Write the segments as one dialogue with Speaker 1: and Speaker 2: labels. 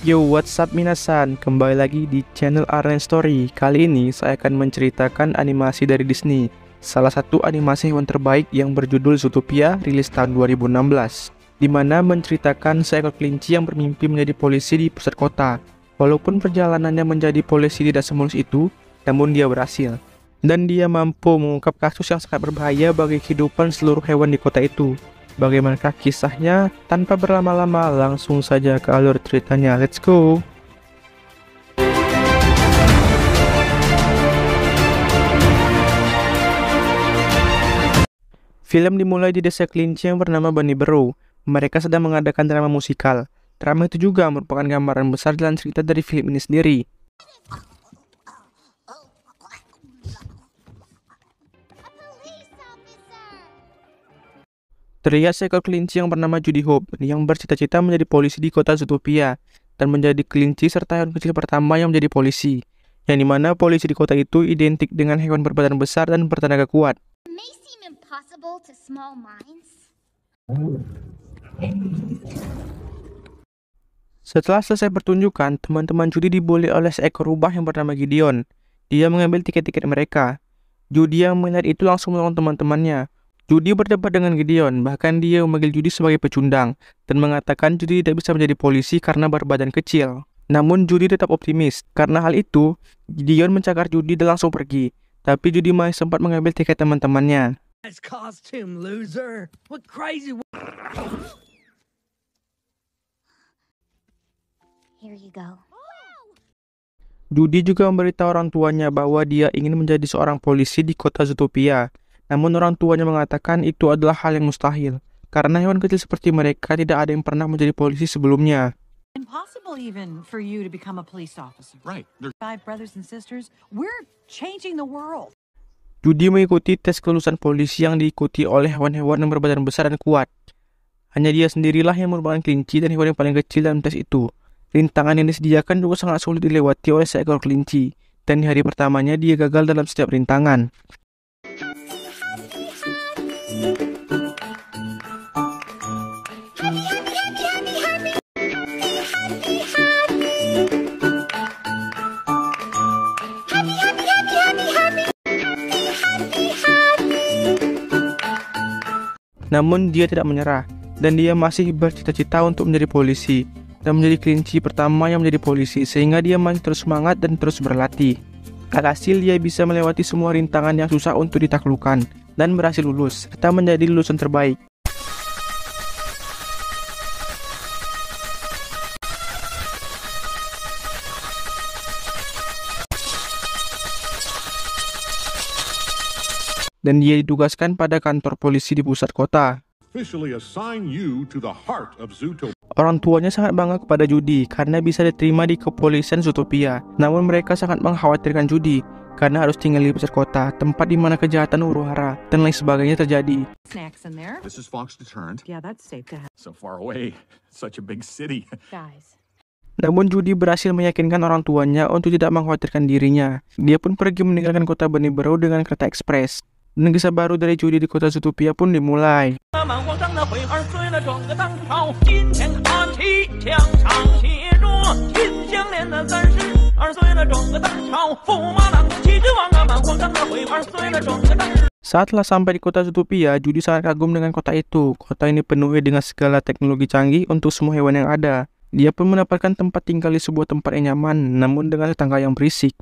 Speaker 1: Yo, what's up minasan? Kembali lagi di channel Arlen Story. Kali ini saya akan menceritakan animasi dari Disney. Salah satu animasi hewan terbaik yang berjudul Zootopia, rilis tahun 2016, di mana menceritakan seekor kelinci yang bermimpi menjadi polisi di pusat kota. Walaupun perjalanannya menjadi polisi tidak semulus itu, namun dia berhasil. Dan dia mampu mengungkap kasus yang sangat berbahaya bagi kehidupan seluruh hewan di kota itu. Bagaimanakah kisahnya? Tanpa berlama-lama, langsung saja ke alur ceritanya. Let's go! Film dimulai di desa kelinci yang bernama Bunny Burrow. Mereka sedang mengadakan drama musikal. Drama itu juga merupakan gambaran besar dalam cerita dari film ini sendiri. Terlihat seekor kelinci yang bernama Judy Hope yang bercita-cita menjadi polisi di kota Zootopia dan menjadi kelinci serta hewan kecil pertama yang menjadi polisi, yang dimana polisi di kota itu identik dengan hewan berbadan besar dan bertenaga kuat. Setelah selesai pertunjukan, teman-teman Judy dibully oleh seekor rubah yang bernama Gideon. Dia mengambil tiket-tiket mereka. Judy yang melihat itu langsung melawan teman-temannya. Judy berdebat dengan Gideon, bahkan dia memanggil Judy sebagai pecundang, dan mengatakan Judy tidak bisa menjadi polisi karena berbadan kecil. Namun Judy tetap optimis, karena hal itu, Gideon mencakar Judy dan langsung pergi. Tapi Judy masih sempat mengambil tiket teman-temannya. Judy juga memberitahu orang tuanya bahwa dia ingin menjadi seorang polisi di kota Zootopia. Namun orang tuanya mengatakan itu adalah hal yang mustahil, karena hewan kecil seperti mereka tidak ada yang pernah menjadi polisi sebelumnya.
Speaker 2: Impossible even for you to become a police officer. Right. 5 brothers and sisters, we're changing the world.
Speaker 1: Judy mengikuti tes kelulusan polisi yang diikuti oleh hewan-hewan yang berbadan besar dan kuat. Hanya dia sendirilah yang merupakan kelinci dan hewan yang paling kecil dalam tes itu. Rintangan yang disediakan juga sangat sulit dilewati oleh seekor kelinci, dan di hari pertamanya dia gagal dalam setiap rintangan. Namun dia tidak menyerah, dan dia masih bercita-cita untuk menjadi polisi, dan menjadi kelinci pertama yang menjadi polisi, sehingga dia masih terus semangat dan terus berlatih. Alhasil dia bisa melewati semua rintangan yang susah untuk ditaklukkan, dan berhasil lulus, serta menjadi lulusan terbaik. Dan dia ditugaskan pada kantor polisi di pusat kota. Orang tuanya sangat bangga kepada Judy karena bisa diterima di kepolisian Zootopia. Namun mereka sangat mengkhawatirkan Judy karena harus tinggal di pusat kota, tempat di mana kejahatan huru-hara dan lain sebagainya terjadi. Namun Judy berhasil meyakinkan orang tuanya untuk tidak mengkhawatirkan dirinya. Dia pun pergi meninggalkan kota Bunny Burrow dengan kereta ekspres. Dan kisah baru dari Judy di kota Zootopia pun dimulai. Saatlah sampai di kota Zootopia, Judy sangat kagum dengan kota itu. Kota ini penuh dengan segala teknologi canggih untuk semua hewan yang ada. Dia pun mendapatkan tempat tinggal di sebuah tempat yang nyaman, namun dengan tetangga yang berisik.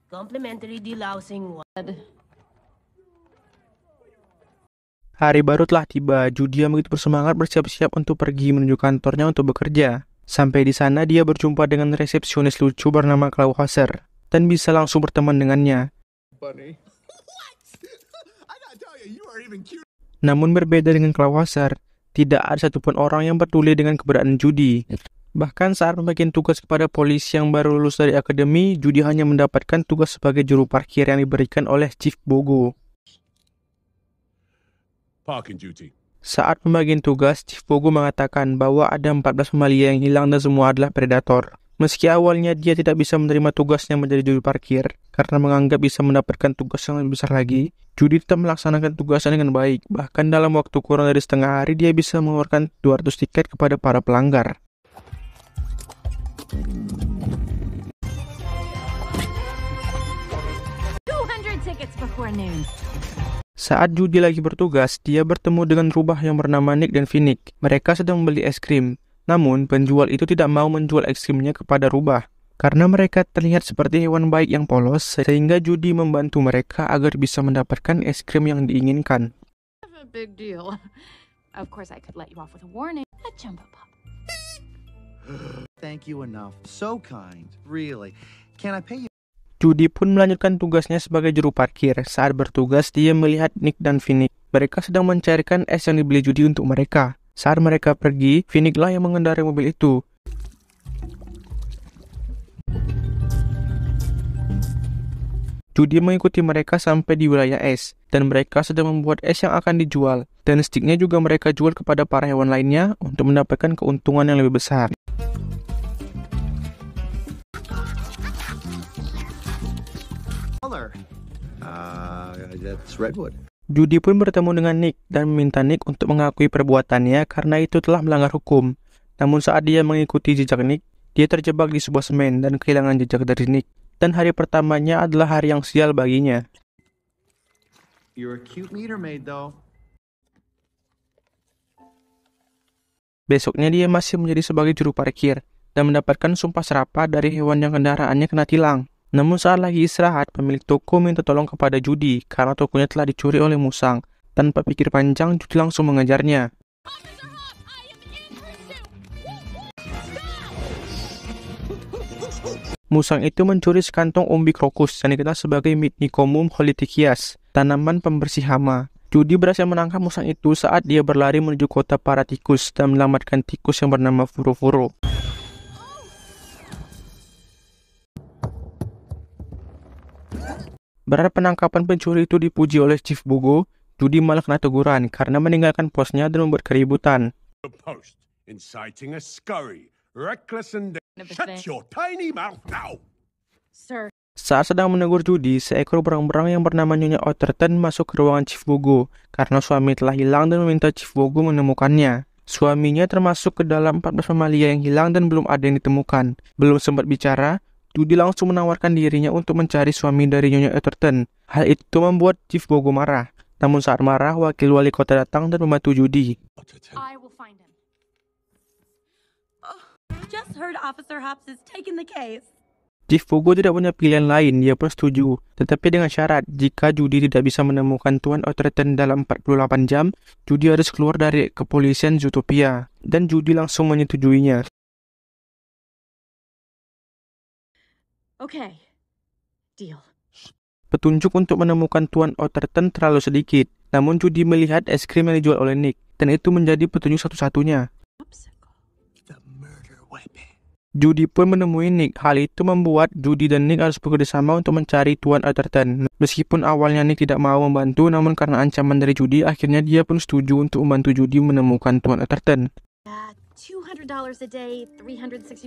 Speaker 3: Complimentary delousing one.
Speaker 1: Hari baru telah tiba. Judy yang begitu bersemangat bersiap-siap untuk pergi menuju kantornya untuk bekerja. Sampai di sana dia berjumpa dengan resepsionis lucu bernama Clawhauser dan bisa langsung berteman dengannya. Namun berbeda dengan Clawhauser, tidak ada satupun orang yang peduli dengan keberadaan Judy. Bahkan saat membagikan tugas kepada polisi yang baru lulus dari akademi, Judy hanya mendapatkan tugas sebagai juru parkir yang diberikan oleh Chief Bogo. Saat membagikan tugas, Chief Bogo mengatakan bahwa ada 14 mamalia yang hilang dan semua adalah predator. Meski awalnya dia tidak bisa menerima tugasnya menjadi juru parkir karena menganggap bisa mendapatkan tugas yang lebih besar lagi, Judy tetap melaksanakan tugasnya dengan baik. Bahkan dalam waktu kurang dari setengah hari dia bisa mengeluarkan 200 tiket kepada para pelanggar.
Speaker 2: Tickets before noon.
Speaker 1: Saat Judy lagi bertugas, dia bertemu dengan rubah yang bernama Nick dan Finnick. Mereka sedang membeli es krim. Namun, penjual itu tidak mau menjual es krimnya kepada rubah. Karena mereka terlihat seperti hewan baik yang polos, sehingga Judy membantu mereka agar bisa mendapatkan es krim yang diinginkan.
Speaker 2: A big deal. Of course, I could let you off with a warning. A jumbo pop.
Speaker 4: Thank you enough. So kind. Really. Can I pay you?
Speaker 1: Judy pun melanjutkan tugasnya sebagai juru parkir. Saat bertugas, dia melihat Nick dan Finnick. Mereka sedang mencairkan es yang dibeli Judy untuk mereka. Saat mereka pergi, Finnick lah yang mengendarai mobil itu. Judy mengikuti mereka sampai di wilayah es, dan mereka sedang membuat es yang akan dijual. Dan sticknya juga mereka jual kepada para hewan lainnya untuk mendapatkan keuntungan yang lebih besar.
Speaker 4: Color. That's redwood.
Speaker 1: Judy pun bertemu dengan Nick dan meminta Nick untuk mengakui perbuatannya karena itu telah melanggar hukum. Namun saat dia mengikuti jejak Nick, dia terjebak di sebuah semen dan kehilangan jejak dari Nick. Dan hari pertamanya adalah hari yang sial baginya.
Speaker 4: You're a cute meter maid, though.
Speaker 1: Besoknya dia masih menjadi sebagai juru parkir dan mendapatkan sumpah serapah dari hewan yang kendaraannya kena tilang. Namun saat lagi istirahat, pemilik toko minta tolong kepada Judy karena tokonya telah dicuri oleh musang. Tanpa pikir panjang, Judy langsung mengejarnya. Musang itu mencuri sekantong umbi krokus yang dikenal sebagai Midnicomum holithichias, tanaman pembersih hama. Judy berhasil menangkap musang itu saat dia berlari menuju kota para tikus dan menyelamatkan tikus yang bernama Furo-Furo. Berharap penangkapan pencuri itu dipuji oleh Chief Bogo, Judy malah kena teguran karena meninggalkan posnya dan membuat keributan.
Speaker 5: The post inciting a scurry, reckless and shut your tiny mouth now.
Speaker 2: Sir.
Speaker 1: Saat sedang menegur Judy, seekor berang-berang yang bernama Nyonya Otterton masuk ke ruangan Chief Bogo karena suami telah hilang dan meminta Chief Bogo menemukannya. Suaminya termasuk ke dalam 14 mamalia yang hilang dan belum ada yang ditemukan. Belum sempat bicara, Judy langsung menawarkan dirinya untuk mencari suami dari Nyonya Otterton. Hal itu membuat Chief Bogo marah. Namun saat marah, wakil wali kota datang dan membantu Judy.
Speaker 2: I will find him. Just heard Officer Hobbs is taking the case.
Speaker 1: Chief Bogo tidak punya pilihan lain, dia pun setuju. Tetapi dengan syarat, jika Judy tidak bisa menemukan Tuan Otterton dalam 48 jam, Judy harus keluar dari kepolisian Zootopia. Dan Judy langsung menyetujuinya.
Speaker 2: Okay. Deal.
Speaker 1: Petunjuk untuk menemukan Tuan Otterton terlalu sedikit. Namun Judy melihat es krim yang dijual oleh Nick. Dan itu menjadi petunjuk satu-satunya.
Speaker 5: The murder weapon.
Speaker 1: Judy pun menemui Nick. Hal itu membuat Judy dan Nick harus bekerjasama untuk mencari Tuan Otterton. Meskipun awalnya Nick tidak mau membantu, namun karena ancaman dari Judy, akhirnya dia pun setuju untuk membantu Judy menemukan Tuan Otterton.
Speaker 3: $200 a day, 360.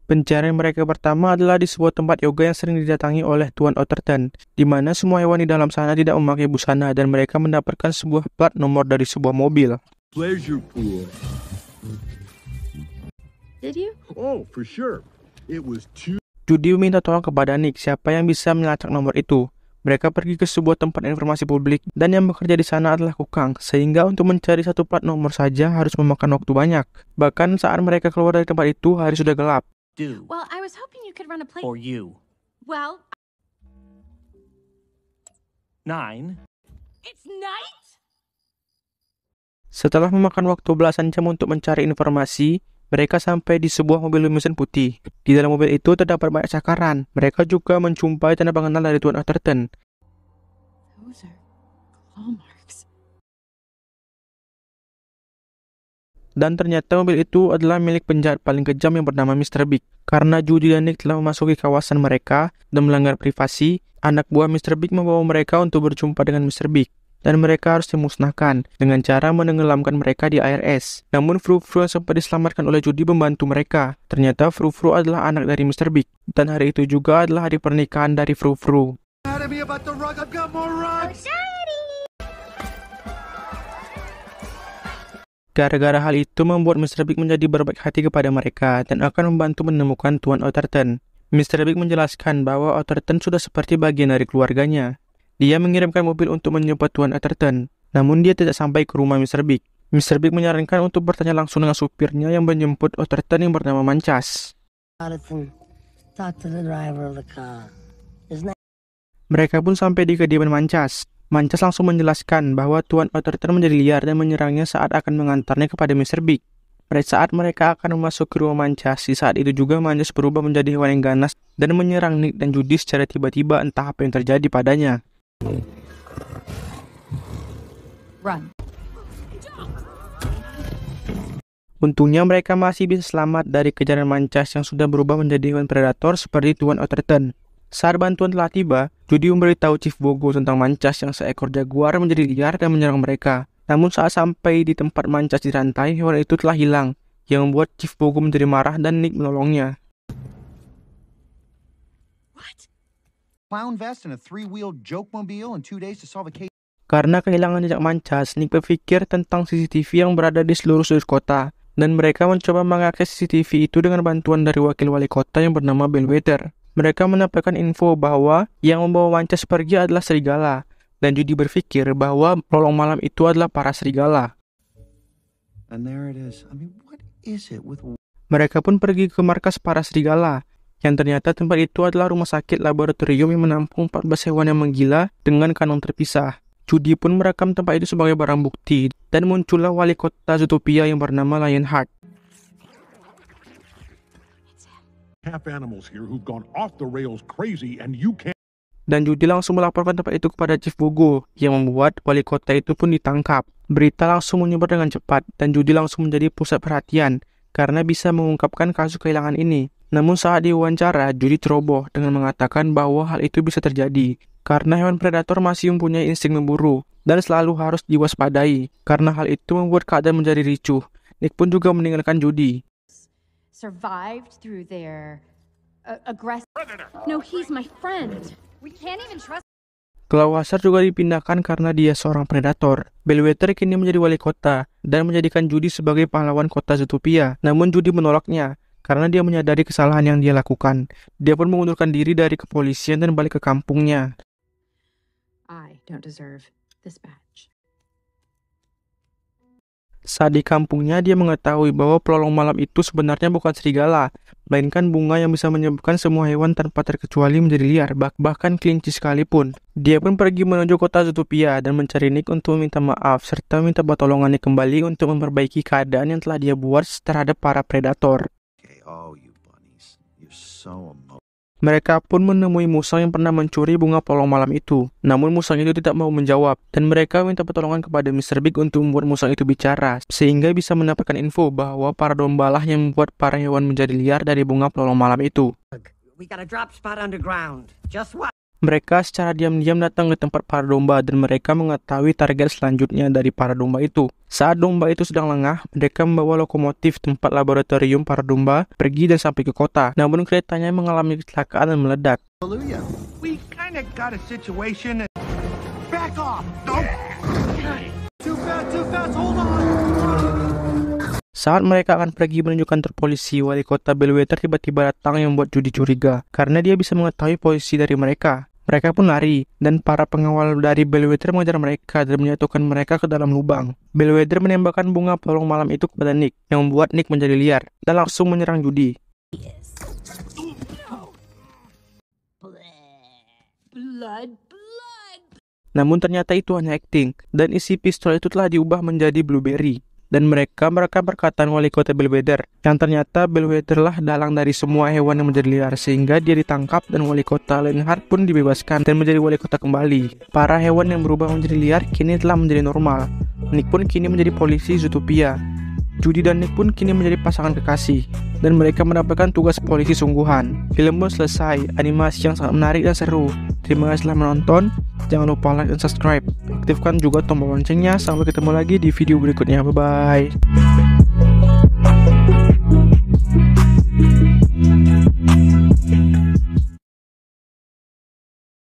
Speaker 1: Pencarian mereka pertama adalah di sebuah tempat yoga yang sering didatangi oleh Tuan Otterton, di mana semua hewan di dalam sana tidak memakai busana dan mereka mendapatkan sebuah plat nomor dari sebuah mobil.
Speaker 5: Pleasure pool.
Speaker 3: Did you?
Speaker 5: Oh, for sure. It was two.
Speaker 1: Judy meminta tolong kepada Nick siapa yang bisa melacak nomor itu. Mereka pergi ke sebuah tempat informasi publik dan yang bekerja di sana adalah kukang, sehingga untuk mencari satu plat nomor saja harus memakan waktu banyak. Bahkan saat mereka keluar dari tempat itu, hari sudah gelap.
Speaker 4: Do.
Speaker 2: Well, I was hoping you could run a play.
Speaker 4: Or you.
Speaker 2: Well,
Speaker 4: 9.
Speaker 2: it's night.
Speaker 1: Setelah memakan waktu belasan jam untuk mencari informasi, mereka sampai di sebuah mobil limousin putih. Di dalam mobil itu terdapat banyak cakaran. Mereka juga menjumpai tanda pengenal dari Tuan Otterton.
Speaker 2: Those are claw marks.
Speaker 1: Dan ternyata mobil itu adalah milik penjahat paling kejam yang bernama Mr. Big. Karena Judy dan Nick telah memasuki kawasan mereka dan melanggar privasi, anak buah Mr. Big membawa mereka untuk berjumpa dengan Mr. Big. dan mereka harus dimusnahkan dengan cara menenggelamkan mereka di air es. Namun Frou-Frou yang sempat diselamatkan oleh Judy membantu mereka. Ternyata Frou-Frou adalah anak dari Mr. Big, dan hari itu juga adalah hari pernikahan dari Frou-Frou. Gara-gara hal itu membuat Mr. Big menjadi berbaik hati kepada mereka dan akan membantu menemukan Tuan Otterton. Mr. Big menjelaskan bahwa Otterton sudah seperti bagian dari keluarganya. Dia mengirimkan mobil untuk menjemput Tuan Otterton, namun dia tidak sampai ke rumah Mr. Big. Mr. Big menyarankan untuk bertanya langsung dengan supirnya yang menjemput Otterton yang bernama Manchas. Mereka pun sampai di kediaman Manchas. Manchas langsung menjelaskan bahwa Tuan Otterton menjadi liar dan menyerangnya saat akan mengantarnya kepada Mr. Big. Pada saat mereka akan memasuki rumah Manchas, di saat itu juga Manchas berubah menjadi hewan yang ganas dan menyerang Nick dan Judy secara tiba-tiba, entah apa yang terjadi padanya.
Speaker 2: Run.
Speaker 1: Untungnya mereka masih bisa selamat dari kejaran Manchas yang sudah berubah menjadi hewan predator seperti Tuan Otterton. Saat bantuan telah tiba, Judy memberitahu Chief Bogo tentang Manchas yang seekor jaguar menjadi liar dan menyerang mereka. Namun saat sampai di tempat Manchas dirantai, hewan itu telah hilang, yang membuat Chief Bogo menjadi marah dan Nick menolongnya.
Speaker 4: What? Clown vest and a 3-wheeled joke-mobile in 2 days to solve a case.
Speaker 1: Karena kehilangan jejak Manchas, Nick berpikir tentang CCTV yang berada di seluruh sudut kota, dan mereka mencoba mengakses CCTV itu dengan bantuan dari wakil wali kota yang bernama Bellwether. Mereka mendapatkan info bahwa yang membawa Manchas pergi adalah serigala, dan Judy berpikir bahwa pelolong malam itu adalah para serigala.
Speaker 4: And there it is. I mean, what is it with...
Speaker 1: Mereka pun pergi ke markas para serigala, yang ternyata tempat itu adalah rumah sakit laboratorium yang menampung 14 hewan yang menggila dengan kandang terpisah. Judy pun merekam tempat itu sebagai barang bukti, dan muncullah wali kota Zootopia yang bernama Lionheart.
Speaker 5: Half animals here who've gone off the rails crazy and you can't.
Speaker 1: Dan Judy langsung melaporkan tempat itu kepada Chief Bogo, yang membuat wali kota itu pun ditangkap. Berita langsung menyebar dengan cepat, dan Judy langsung menjadi pusat perhatian, karena bisa mengungkapkan kasus kehilangan ini. Namun saat diwawancara, Judy ceroboh dengan mengatakan bahwa hal itu bisa terjadi, karena hewan predator masih mempunyai insting memburu, dan selalu harus diwaspadai. Karena hal itu membuat keadaan menjadi ricuh. Nick pun juga meninggalkan Judy.
Speaker 3: Survived through their aggressive. No, he's my friend. We can't even trust.
Speaker 1: Clawhauser juga dipindahkan karena dia seorang predator. Bellwether kini menjadi wali kota dan menjadikan Judy sebagai pahlawan kota Zootopia. Namun Judy menolaknya karena dia menyadari kesalahan yang dia lakukan. Dia pun mengundurkan diri dari kepolisian dan balik ke kampungnya.
Speaker 3: I don't deserve this badge.
Speaker 1: Saat di kampungnya, dia mengetahui bahwa pelolong malam itu sebenarnya bukan serigala, melainkan bunga yang bisa menyembuhkan semua hewan tanpa terkecuali menjadi liar, bahkan kelinci sekalipun. Dia pun pergi menuju kota Zootopia dan mencari Nick untuk meminta maaf, serta minta pertolongannya kembali untuk memperbaiki keadaan yang telah dia buat terhadap para predator.
Speaker 4: Okay, oh, you bunnies. You're so emotional.
Speaker 1: Mereka pun menemui musang yang pernah mencuri bunga pelolong malam itu. Namun musang itu tidak mau menjawab, dan mereka minta pertolongan kepada Mr. Big untuk membuat musang itu bicara, sehingga bisa mendapatkan info bahwa para dombalah yang membuat para hewan menjadi liar dari bunga pelolong malam itu.
Speaker 6: We got a drop spot underground. Just what?
Speaker 1: Mereka secara diam-diam datang ke tempat para domba dan mereka mengetahui target selanjutnya dari para domba itu. Saat domba itu sedang lengah, mereka membawa lokomotif tempat laboratorium para domba pergi dan sampai ke kota. Namun keretanya mengalami kecelakaan dan meledak.
Speaker 4: Hallelujah. We kind of got a situation. Back off. No. Too fast. Hold on.
Speaker 1: Saat mereka akan pergi menuju kantor polisi, wali kota Bellwether tiba-tiba datang yang membuat Judy curiga karena dia bisa mengetahui posisi dari mereka. Mereka pun lari, dan para pengawal dari Bellwether mengejar mereka dan menjatuhkan mereka ke dalam lubang. Bellwether menembakkan bunga pelolong malam itu kepada Nick, yang membuat Nick menjadi liar, dan langsung menyerang Judy.
Speaker 3: Blood.
Speaker 1: Namun ternyata itu hanya akting, dan isi pistol itu telah diubah menjadi blueberry. Dan mereka merekam perkataan wali kota Bellwether, yang ternyata Bellwether lah dalang dari semua hewan yang menjadi liar, sehingga dia ditangkap dan wali kota Lionheart pun dibebaskan dan menjadi wali kota kembali. Para hewan yang berubah menjadi liar kini telah menjadi normal. Nick pun kini menjadi polisi Zootopia. Judy dan Nick pun kini menjadi pasangan kekasih, dan mereka mendapatkan tugas polisi sungguhan. Film pun selesai, animasi yang sangat menarik dan seru. Terima kasih telah menonton, jangan lupa like dan subscribe. aktifkan juga tombol loncengnya. Sampai ketemu lagi di video berikutnya. Bye-bye.